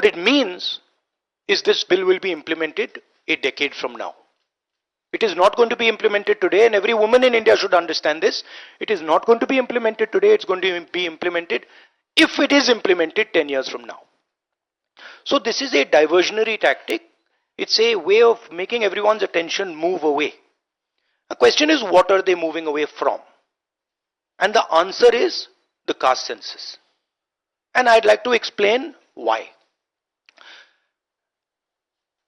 What it means is this bill will be implemented a decade from now. It is not going to be implemented today, and every woman in India should understand this. It is not going to be implemented today, it's going to be implemented, if it is implemented, 10 years from now. So this is a diversionary tactic. It's a way of making everyone's attention move away. The question is, what are they moving away from? And the answer is the caste census. And I'd like to explain why.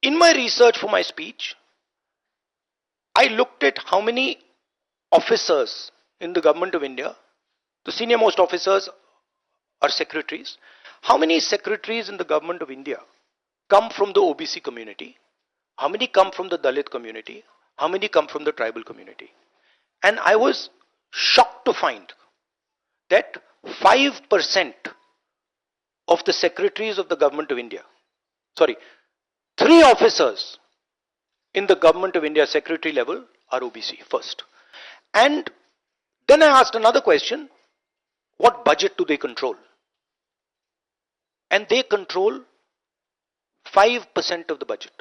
In my research for my speech, I looked at how many officers in the government of India, the senior most officers are secretaries. How many secretaries in the government of India come from the OBC community? How many come from the Dalit community? How many come from the tribal community? And I was shocked to find that 5% of the secretaries of the government of India, 3 officers in the government of India secretary level are OBC first. And then I asked another question, what budget do they control? And they control 5% of the budget.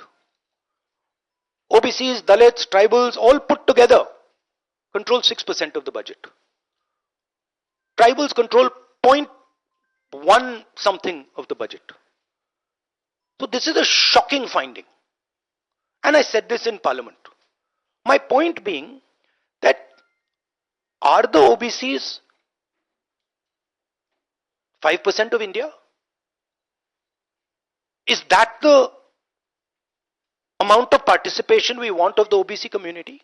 OBCs, Dalits, tribals, all put together control 6% of the budget. Tribals control 0.1 something of the budget. So this is a shocking finding. And I said this in Parliament. My point being that are the OBCs 5% of India? Is that the amount of participation we want of the OBC community?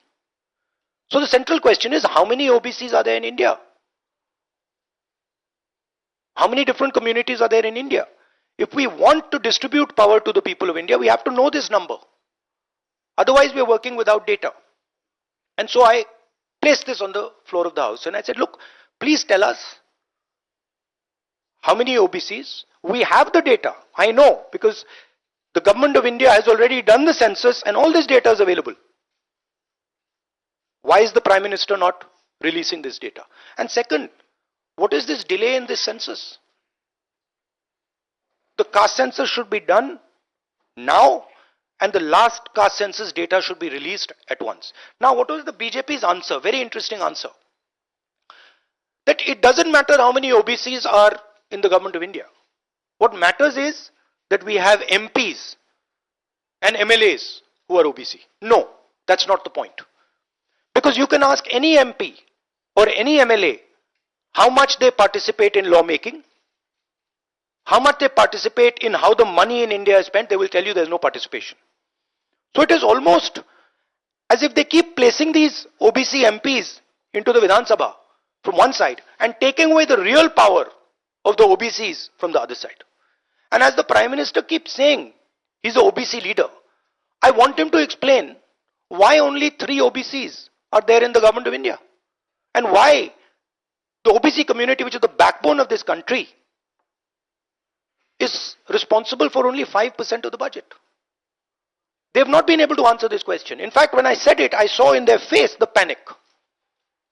So the central question is, how many OBCs are there in India? How many different communities are there in India? If we want to distribute power to the people of India, we have to know this number. Otherwise, we are working without data. And so I placed this on the floor of the House and I said, look, please tell us how many OBCs. We have the data, I know, because the government of India has already done the census and all this data is available. Why is the Prime Minister not releasing this data? And second, what is this delay in this census? The caste census should be done now, and the last caste census data should be released at once. Now, what was the BJP's answer? Very interesting answer. That it doesn't matter how many OBCs are in the government of India. What matters is that we have MPs and MLAs who are OBC. No, that's not the point. Because you can ask any MP or any MLA how much they participate in lawmaking, how much they participate in how the money in India is spent, they will tell you there is no participation. So it is almost as if they keep placing these OBC MPs into the Vidhan Sabha from one side and taking away the real power of the OBCs from the other side. And as the Prime Minister keeps saying, he's an OBC leader, I want him to explain why only 3 OBCs are there in the government of India. And why the OBC community, which is the backbone of this country, is responsible for only 5% of the budget. They have not been able to answer this question. In fact, when I said it, I saw in their face the panic.